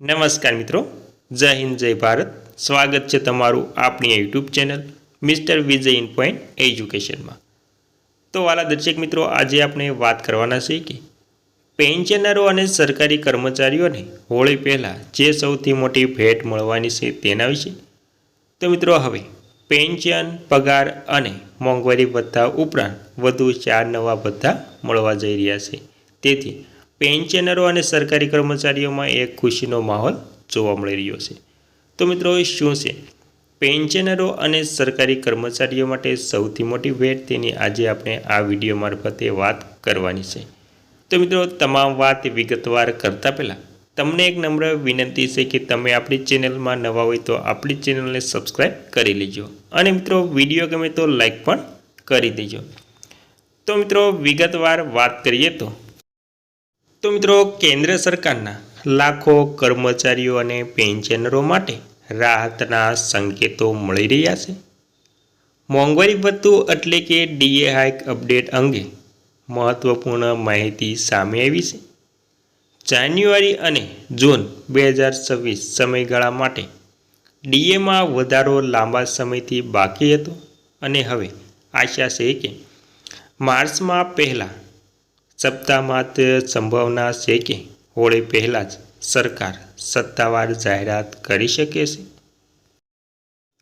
નમસ્કાર મિત્રો, જય હિન્દ જય ભારત. સ્વાગત છે તમારું આપણી YouTube channel mister Vijay in point એજ્યુકેશનમાં. તો વાલા દર્શક મિત્રો, આજે આપણે વાત કરવાના છે કે પેન્શનરો અને સરકારી કર્મચારીઓને હોળી પહેલાં જે સૌથી મોટી ભેટ મળવાની છે તેના વિશે. તો મિત્રો, હવે પેન્શન, પગાર અને મોંઘવારી ભથ્થા ઉપરાંત વધુ 4 નવા ભથ્થા મળવા જઈ રહ્યા છે. તેથી પેન્શનરો અને સરકારી કર્મચારીઓમાં એક ખુશીનો માહોલ જોવા મળી રહ્યો છે. તો મિત્રો, શું છે પેન્શનરો અને સરકારી કર્મચારીઓ માટે સૌથી મોટી ભેટ, તેની આજે આપણે આ વિડીયો મારફતે વાત કરવાની છે. તો મિત્રો, તમામ વાત વિગતવાર કરતાં પહેલાં તમને એક નમ્ર વિનંતી છે કે તમે આપણી ચેનલમાં નવા હોય તો આપણી ચેનલને સબસ્ક્રાઈબ કરી લેજો અને મિત્રો વિડીયો ગમે તો લાઈક પણ કરી દેજો. તો મિત્રો, વિગતવાર વાત કરીએ તો મિત્રો, કેન્દ્ર સરકારના લાખો કર્મચારીઓ અને પેન્શનરો માટે રાહતના સંકેતો મળી રહ્યા છે. મોંઘવારી ભથ્થું એટલે કે ડીએ હાઇક અપડેટ અંગે મહત્વપૂર્ણ માહિતી સામે આવી છે. જાન્યુઆરી અને જૂન 2026 સમયગાળા માટે ડીએમાં વધારો લાંબા સમયથી બાકી હતો અને હવે આશા છે કે માર્ચમાં પહેલા સપ્તાહમાં સંભાવના છે કે હોળી પહેલાં જ સરકાર સત્તાવાર જાહેરાત કરી શકે છે.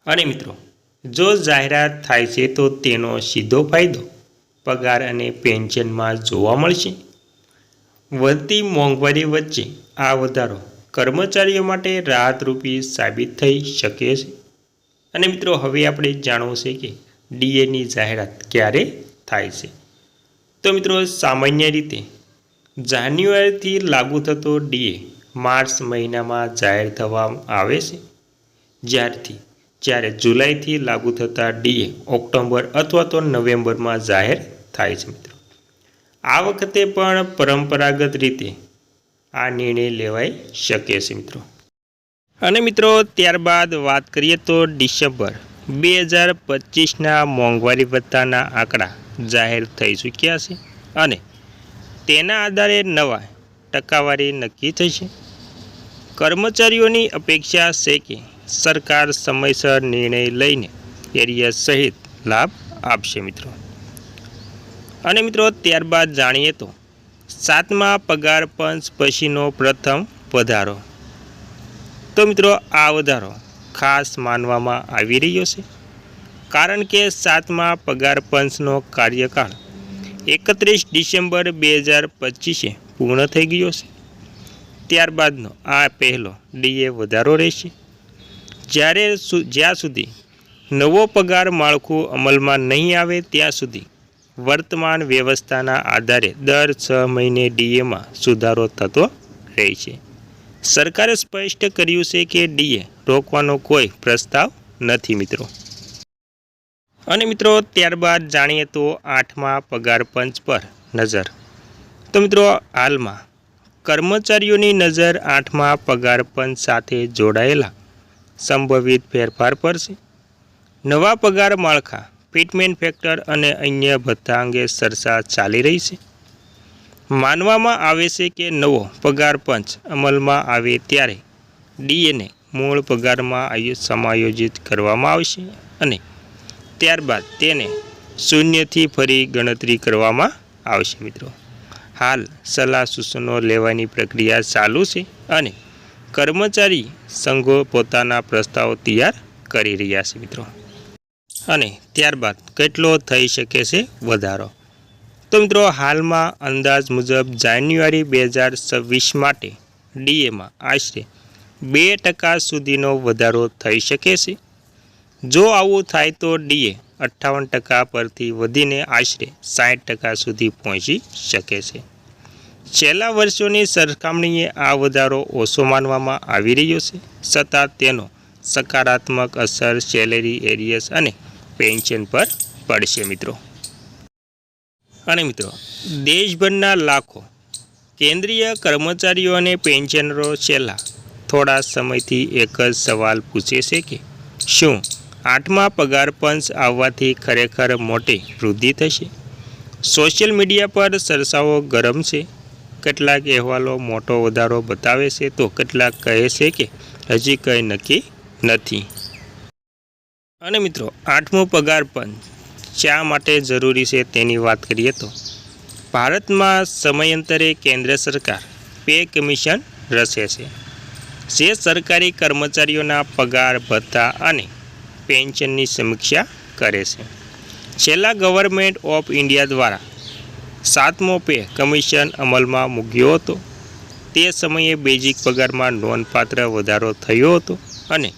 અને મિત્રો, જો જાહેરાત થાય છે તો તેનો સીધો ફાયદો પગાર અને પેન્શનમાં જોવા મળશે. વધતી મોંઘવારી વચ્ચે આ વધારો કર્મચારીઓ માટે રાહતરૂપી સાબિત થઈ શકે છે. અને મિત્રો, હવે આપણે જાણવું છે કે ડીએની જાહેરાત ક્યારે થાય છે. તો મિત્રો, સામાન્ય રીતે જાન્યુઆરીથી લાગુ થતો ડીએ માર્ચ મહિનામાં જાહેર થવામાં આવે છે, જ્યારે જુલાઈથી લાગુ થતા ડીએ ઓક્ટોબર અથવા તો નવેમ્બરમાં જાહેર થાય છે. મિત્રો, આ વખતે પણ પરંપરાગત રીતે આ નિર્ણય લેવાઈ શકે છે. મિત્રો, અને મિત્રો, ત્યારબાદ વાત કરીએ તો ડિસેમ્બર 2025ના મોંઘવારી ભથ્થાના આંકડા જાહેર થઈ ચૂક્યા છે અને તેના આધારે નવા ટકાવારી નક્કી થશે. કર્મચારીઓની અપેક્ષા છે કે સરકાર સમયસર નિર્ણય લઈને એરિયસ સહિત લાભ આપશે. મિત્રો, અને મિત્રો, ત્યારબાદ જાણીએ તો 7મા પગાર પંચ પછીનો પ્રથમ વધારો. તો મિત્રો, આ વધારો ખાસ માનવામાં આવી રહ્યો છે કારણ કે 7મા પગાર પંચનો કાર્યકાળ 31 ડિસેમ્બર 2025 પૂર્ણ થઈ ગયો છે. ત્યારબાદનો આ પહેલો ડીએ વધારો રહેશે. જ્યાં સુધી નવો પગાર માળખું અમલમાં નહીં આવે ત્યાં સુધી વર્તમાન વ્યવસ્થાના આધારે દર 6 મહિને ડીએમાં સુધારો થતો રહેશે. સરકારે સ્પષ્ટ કર્યું છે કે ડીએ રોકવાનો કોઈ પ્રસ્તાવ નથી. મિત્રો, અને મિત્રો, ત્યારબાદ જાણીએ તો 8મા પગાર પંચ પર નજર. તો મિત્રો, હાલમાં કર્મચારીઓની નજર 8મા પગાર પંચ સાથે જોડાયેલા સંભવિત ફેરફાર પર છે. નવા પગાર માળખા, ફિટમેન્ટ ફેક્ટર અને અન્ય ભથ્થા અંગે ચર્ચા ચાલી રહી છે. માનવામાં આવે છે કે નવો પગાર પંચ અમલમાં આવે ત્યારે ડીએને મૂળ પગારમાં સમાયોજિત કરવામાં આવશે અને ત્યારબાદ તેને શૂન્યથી ફરી ગણતરી કરવામાં આવશે. મિત્રો, હાલ સલાહ સૂચનો લેવાની પ્રક્રિયા ચાલુ છે અને કર્મચારી સંઘો પોતાના પ્રસ્તાવો તૈયાર કરી રહ્યા છે. મિત્રો, અને ત્યારબાદ કેટલો થઈ શકે છે વધારો. તો મિત્રો, હાલમાં અંદાજ મુજબ જાન્યુઆરી 2026 માટે ડીએમાં આશરે 2% સુધીનો વધારો થઈ શકે છે. જો આવું થાય તો ડીએ 58% પરથી વધીને આશરે 60% સુધી પહોંચી શકે છે. છેલ્લા વર્ષોની સરખામણીએ આ વધારો ઓછો માનવામાં આવી રહ્યો છે, છતાં તેનો સકારાત્મક અસર સેલેરી, એરિયસ અને પેન્શન પર પડશે. મિત્રો, અને મિત્રો, દેશભરના લાખો કેન્દ્રીય કર્મચારીઓ અને પેન્શનરો છેલ્લા થોડા સમયથી એક જ સવાલ પૂછે છે કે શું 8મા પગાર પંચ આવવાથી ખરેખર મોટી વૃદ્ધિ થશે. સોશિયલ મીડિયા પર ચર્ચાઓ ગરમ છે કેટલાક અહેવાલો મોટો વધારો બતાવે છે તો કેટલાક કહે છે કે હજી કંઈ નક્કી નથી। અને મિત્રો 8મો પગાર પંચ શા માટે જરૂરી છે તેની વાત કરીએ તો ભારતમાં સમયાંતરે કેન્દ્ર સરકાર પે કમિશન રચે છે, જે સરકારી કર્મચારીઓના પગાર ભથ્થા અને પેન્શનની સમીક્ષા કરે છે। છેલ્લા ગવર્મેન્ટ ઓફ ઇન્ડિયા દ્વારા 7મો પે કમિશન અમલમાં મૂક્યો હતો। તે સમયે બેઝિક પગારમાં નોંધપાત્ર વધારો થયો હતો અને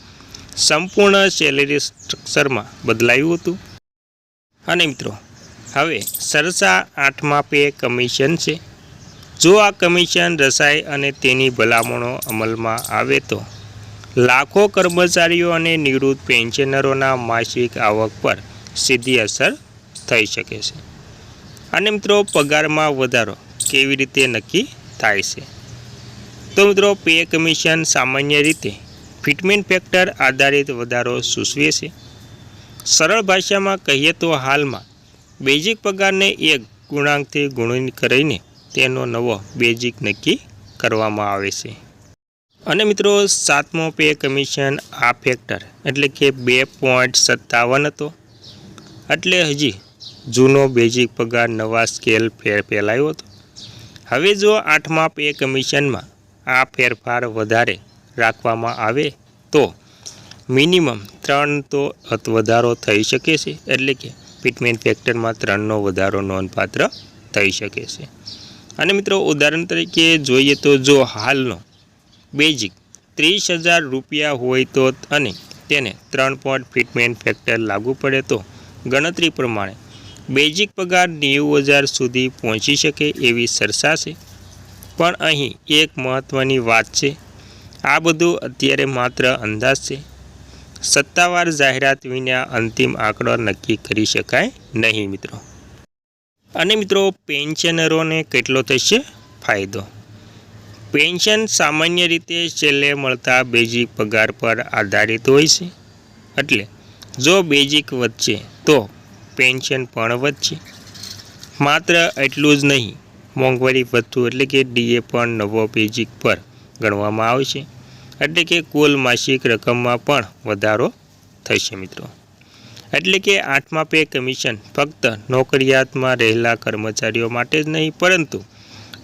સંપૂર્ણ સેલેરી સ્ટ્રક્ચરમાં બદલાયું હતું। અને મિત્રો હવે ચર્ચા 8મા પે કમિશન છે। જો આ કમિશન રચાય અને તેની ભલામણો અમલમાં આવે તો લાખો કર્મચારીઓ અને નિવૃત્ત પેન્શનરોના માસિક આવક પર સીધી અસર થઈ શકે છે। અને મિત્રો પગારમાં વધારો કેવી રીતે નક્કી થાય છે તો મિત્રો પે કમિશન સામાન્ય રીતે ફિટમેન્ટ ફેક્ટર આધારિત વધારો સૂચવે છે। સરળ ભાષામાં કહીએ તો હાલમાં બેઝિક પગારને એક ગુણાંકથી ગુણિત કરીને તેનો નવો બેઝિક નક્કી કરવામાં આવે છે। અને મિત્રો 7મો પે કમિશન આ ફેક્ટર એટલે કે 2.57 હતો, એટલે હજી જૂનો બેઝિક પગાર નવા સ્કેલ ફેલાયો હતો। હવે જો 8મા પે કમિશનમાં આ ફેરફાર વધારે રાખવામાં આવે તો મિનિમમ 3 તો વધારો થઈ શકે છે, એટલે કે ફિટમેન્ટ ફેક્ટરમાં 3નો વધારો નોંધપાત્ર થઈ શકે છે। અને મિત્રો ઉદાહરણ તરીકે જોઈએ તો જો હાલનો બેઝિક 30,000 રૂપિયા હોય તો અને તેને 3 ફિટમેન્ટ ફેક્ટર લાગુ પડે તો ગણતરી પ્રમાણે બેઝિક પગાર 90,000 સુધી પહોંચી શકે એવી ચર્ચા છે। પણ અહીં એક મહત્ત્વની વાત છે, આ બધું અત્યારે માત્ર અંદાજ છે। સત્તાવાર જાહેરાત વિના અંતિમ આંકડો નક્કી કરી શકાય નહીં મિત્રો। અને મિત્રો પેન્શનરોને કેટલો થશે ફાયદો? પેન્શન સામાન્ય રીતે છેલ્લે મળતા બેઝિક પગાર પર આધારિત હોય છે, એટલે જો બેઝિક વધશે તો પેન્શન પણ વધશે। માત્ર એટલું જ નહીં, મોંઘવારી ભથ્થું એટલે કે ડીએ પણ નવો બેઝિક પર ગણવામાં આવશે, એટલે કે કુલ માસિક રકમમાં પણ વધારો થશે મિત્રો। એટલે કે 8મા પે કમિશન ફક્ત નોકરિયાતમાં રહેલા કર્મચારીઓ માટે જ નહીં પરંતુ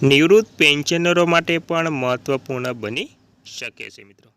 નિવૃત્ત પેન્શનરો માટે પણ મહત્ત્વપૂર્ણ બની શકે છે મિત્રો।